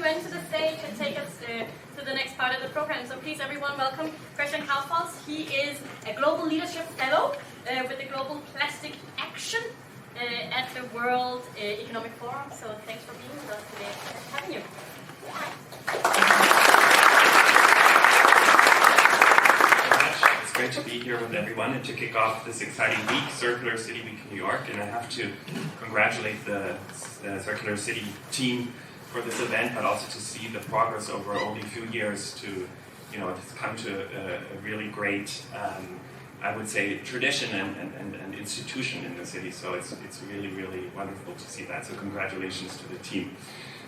friend to the stage and take us to the next part of the program. So please, everyone, welcome Christian Kaufholz. He is a Global Leadership Fellow with the Global Plastic Action at the World Economic Forum. So thanks for being with us today. Nice having you. It's great to be here with everyone and to kick off this exciting week, Circular City Week in New York. And I have to congratulate the Circular City team for this event, but also to see the progress over only a few years to, it's come to a really great, I would say, tradition and institution in the city. So it's really, really wonderful to see that. So congratulations to the team.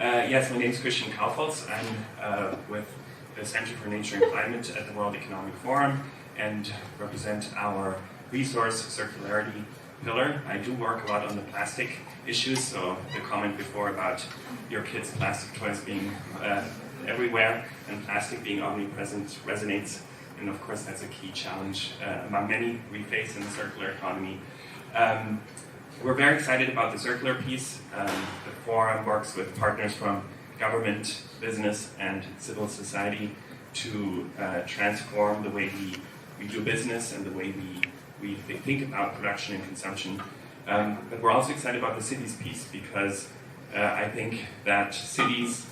Yes, my name is Christian Kaufholz. I'm with the Center for Nature and Climate at the World Economic Forum and represent our resource circularity pillar. I do work a lot on the plastic issues, so the comment before about your kids' plastic toys being everywhere and plastic being omnipresent resonates, and of course that's a key challenge among many we face in the circular economy. We're very excited about the circular piece. The forum works with partners from government, business, and civil society to transform the way we do business and the way we think about production and consumption. But we're also excited about the cities piece because I think that cities,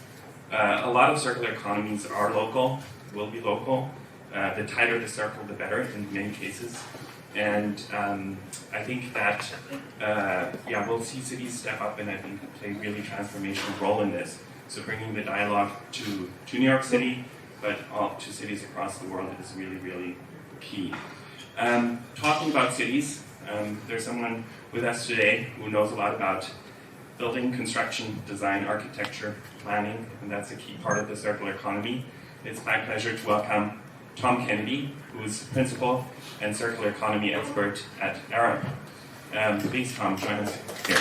a lot of circular economies are local, will be local. The tighter the circle, the better in many cases. And I think that, we'll see cities step up and I think play a really transformational role in this. So bringing the dialogue to New York City, but to cities across the world is really, really key. Talking about cities, there's someone with us today who knows a lot about building, construction, design, architecture, planning, and that's a key part of the circular economy. It's my pleasure to welcome Tom Kennedy, who's principal and circular economy expert at Arup. Please, Tom, join us here.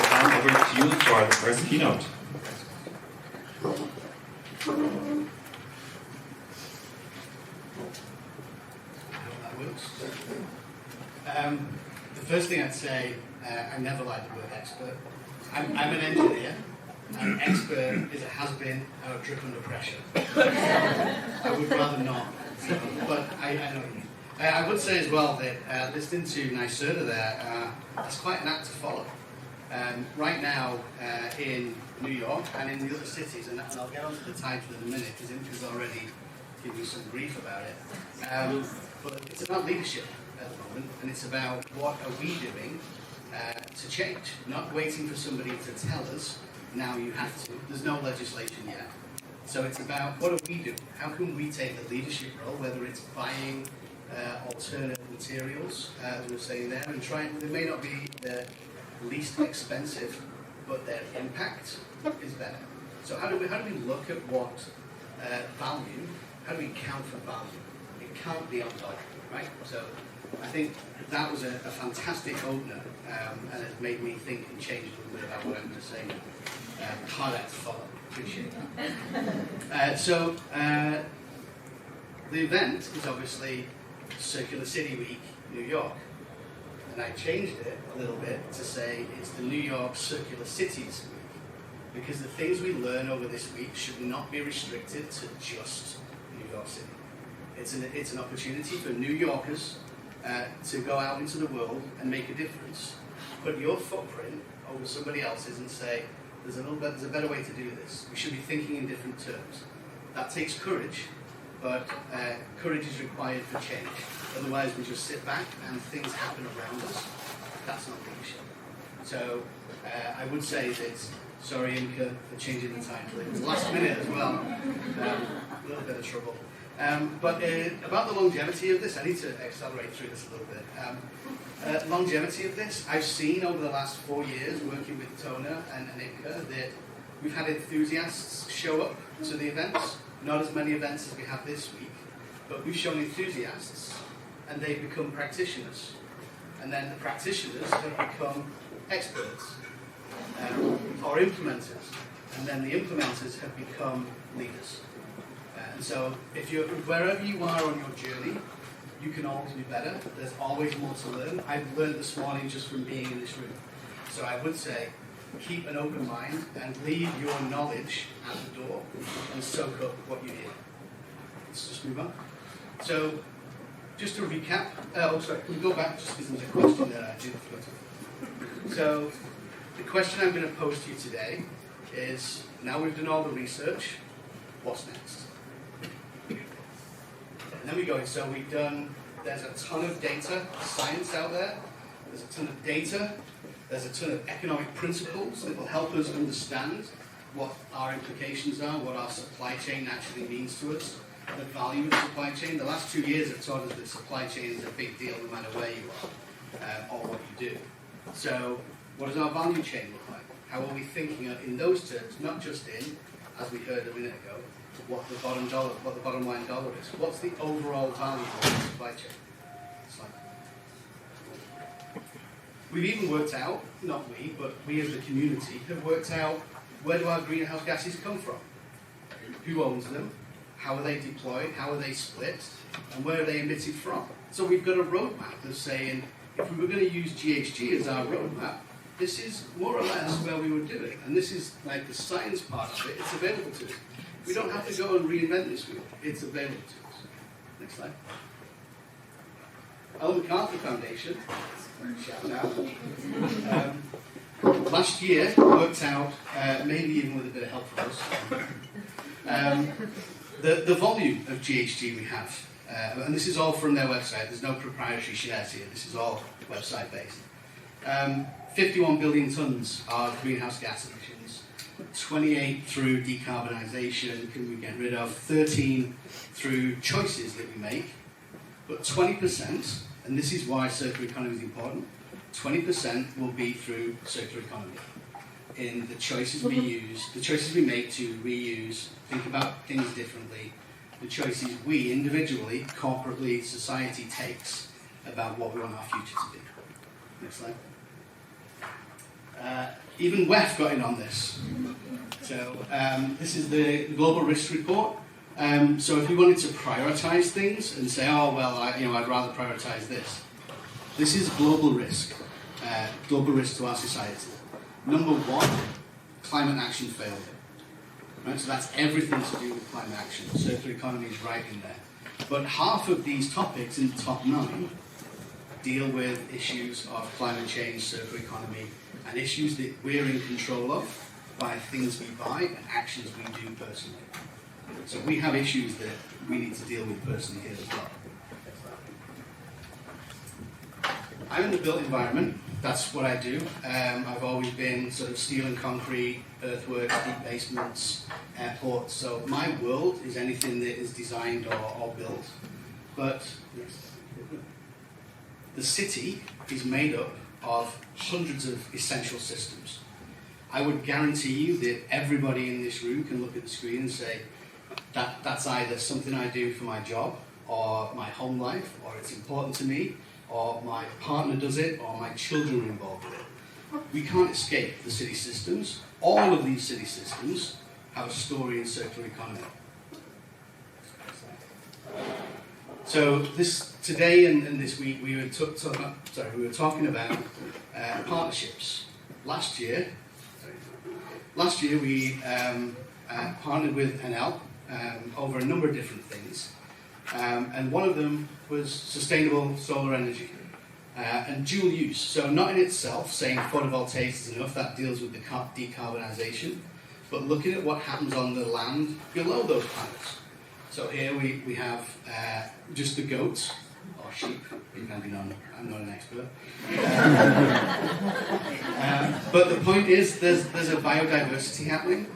Tom, over to you for the first keynote. The first thing I'd say, I never like the word expert. I'm an engineer. An expert is a has-been or a drip under pressure. I would rather not. So, but I know what you mean. I would say as well that listening to NYSERDA there, that's quite an act to follow. Right now in New York and in the other cities, and I'll get onto the title in a minute because Imka's already given me some grief about it. But it's about leadership at the moment, and it's about what are we doing to change, not waiting for somebody to tell us, now you have to. There's no legislation yet. So it's about what do we do? How can we take the leadership role, whether it's buying alternative materials, as we were saying there, and trying, they may not be the least expensive, but their impact is better. So how do we look at what value, how do we count for value? It can't be on value, right? So I think that was a fantastic opener and has made me think and change a little bit about what I'm going to say now. Hard act to follow. Appreciate that. The event is obviously Circular City Week, New York. And I changed it a little bit to say it's the New York Circular Cities Week. Because the things we learn over this week should not be restricted to just New York City. It's an opportunity for New Yorkers to go out into the world and make a difference. Put your footprint over somebody else's and say, there's a better way to do this. We should be thinking in different terms. That takes courage, but courage is required for change. Otherwise, we just sit back and things happen around us. That's not leadership. So I would say that, sorry, Imka, for changing the title. It was last minute as well. A little bit of trouble. But about the longevity of this, I need to accelerate through this a little bit. Longevity of this, I've seen over the last 4 years working with Tona and Imka that we've had enthusiasts show up to the events. Not as many events as we have this week, but we've shown enthusiasts and they've become practitioners. And then the practitioners have become experts or implementers. And then the implementers have become leaders. And so if you're wherever you are on your journey, you can always do better. There's always more to learn. I've learned this morning just from being in this room. So I would say keep an open mind, and leave your knowledge at the door and soak up what you hear. Let's just move on. So, just to recap, can we go back just because there's a question that I didn't forget to. So, the question I'm going to pose to you today is, now we've done all the research, what's next? And then we go in, so there's a ton of data, science out there, there's a ton of data, there's a ton of economic principles that will help us understand what our implications are, what our supply chain actually means to us, the value of supply chain. The last 2 years have taught us that supply chain is a big deal no matter where you are or what you do. So what does our value chain look like? How are we thinking in those terms, not just in, as we heard a minute ago, what the bottom line dollar is? What's the overall value of the supply chain? We've even worked out, not we, but we as a community have worked out, where do our greenhouse gases come from? Who owns them? How are they deployed? How are they split? And where are they emitted from? So we've got a roadmap of saying, if we were going to use GHG as our roadmap, this is more or less where we would do it. And this is like the science part of it. It's available to us. We don't have to go and reinvent this wheel. It's available to us. Next slide. Ellen MacArthur Foundation, shout out. Last year worked out, maybe even with a bit of help from us, the volume of GHG we have. And this is all from their website. There's no proprietary shares here. This is all website based. 51 billion tonnes are greenhouse gas emissions. 28 through decarbonisation can we get rid of. 13 through choices that we make. But 20%, and this is why circular economy is important, 20% will be through circular economy. In the choices we use, the choices we make to reuse, think about things differently, the choices we individually, corporately, society takes about what we want our future to be. Next slide. Even WEF got in on this. So this is the Global Risk Report. So if we wanted to prioritise things and say, oh well, I'd rather prioritise this. This is global risk to our society. Number 1, climate action failure. Right? So that's everything to do with climate action. Circular economy is right in there. But half of these topics in the top 9 deal with issues of climate change, circular economy, and issues that we're in control of by things we buy and actions we do personally. So we have issues that we need to deal with personally here as well. I'm in the built environment. That's what I do. I've always been sort of steel and concrete, earthworks, deep basements, airports. So my world is anything that is designed or built. But the city is made up of hundreds of essential systems. I would guarantee you that everybody in this room can look at the screen and say, that's either something I do for my job, or my home life, or it's important to me, or my partner does it, or my children are involved with it. We can't escape the city systems. All of these city systems have a story in circular economy. So today and this week we were talking about partnerships. Last year we partnered with NL over a number of different things, and one of them was sustainable solar energy and dual use. So not in itself saying photovoltaics is enough, that deals with the decarbonisation, but looking at what happens on the land below those panels. So here we have just the goats, or sheep, depending on, I'm not an expert. But the point is, there's a biodiversity happening.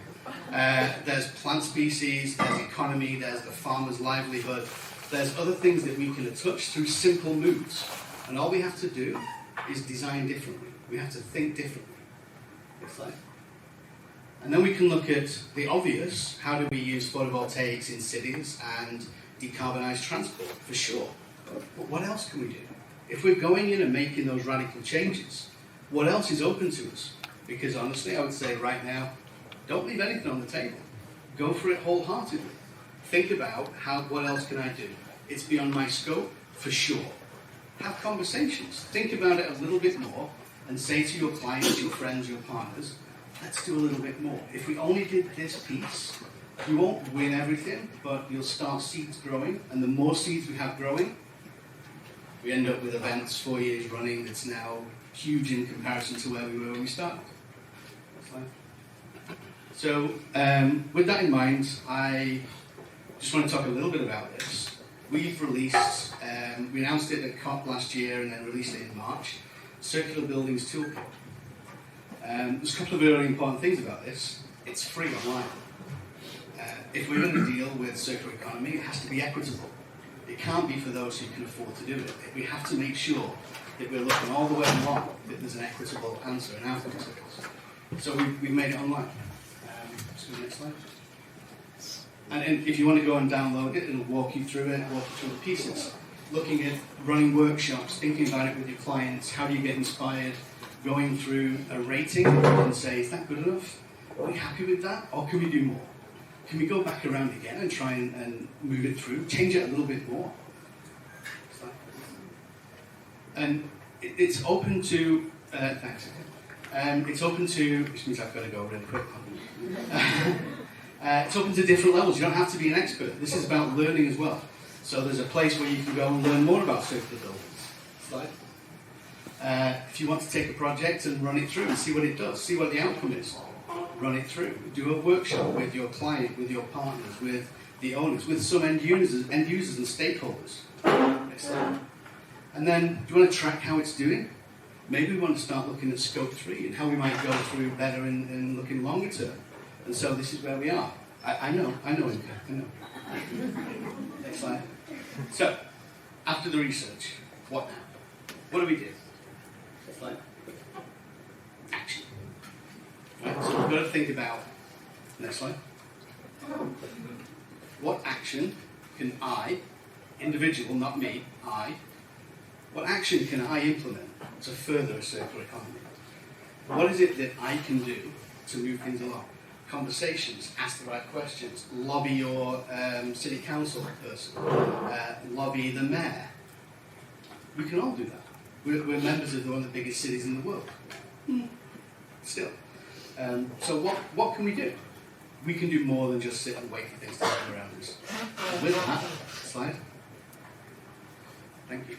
There's plant species, there's economy, there's the farmer's livelihood. There's other things that we can touch through simple moves. And all we have to do is design differently. We have to think differently. Next slide. And then we can look at the obvious. How do we use photovoltaics in cities and decarbonise transport? For sure. But what else can we do? If we're going in and making those radical changes, what else is open to us? Because honestly, I would say right now, don't leave anything on the table. Go for it wholeheartedly. Think about what else can I do? It's beyond my scope, for sure. Have conversations. Think about it a little bit more and say to your clients, your friends, your partners, let's do a little bit more. If we only did this piece, you won't win everything, but you'll start seeds growing, and the more seeds we have growing, we end up with events 4 years running that's now huge in comparison to where we were when we started. So, with that in mind, I just want to talk a little bit about this. We've released, we announced it at COP last year and then released it in March, Circular Buildings Toolkit. There's a couple of really important things about this. It's free online. If we're going to deal with circular economy, it has to be equitable. It can't be for those who can afford to do it. We have to make sure that we're looking all the way along that there's an equitable answer and outcome to it. So we've made it online. Let's go to the next slide. And if you want to go and download it, it'll walk you through it, walk you through the pieces. Looking at running workshops, thinking about it with your clients, how do you get inspired, going through a rating, you can say, is that good enough? Are we happy with that? Or can we do more? Can we go back around again and try and move it through, change it a little bit more? And it's open to, thanks. It's open to, which means I've got to go really quick. It's open to different levels. You don't have to be an expert. This is about learning as well. So there's a place where you can go and learn more about circular buildings. Slide. If you want to take a project and run it through and see what it does, see what the outcome is, run it through. Do a workshop with your client, with your partners, with the owners, with some end users and stakeholders. Next slide. And then, do you want to track how it's doing? Maybe we want to start looking at scope 3 and how we might go through better and looking longer term. And so this is where we are. I know, Inka, I know. Next slide. So, after the research, what now? What do we do? Next slide. Action. Right, so we've got to think about, next slide. What action can I, individual, not me, what action can I implement to further a circular economy? What is it that I can do to move things along? Conversations, ask the right questions, lobby your city council person, lobby the mayor. We can all do that. We're members of one of the biggest cities in the world. Still. So what can we do? We can do more than just sit and wait for things to happen around us. With that, slide. Thank you.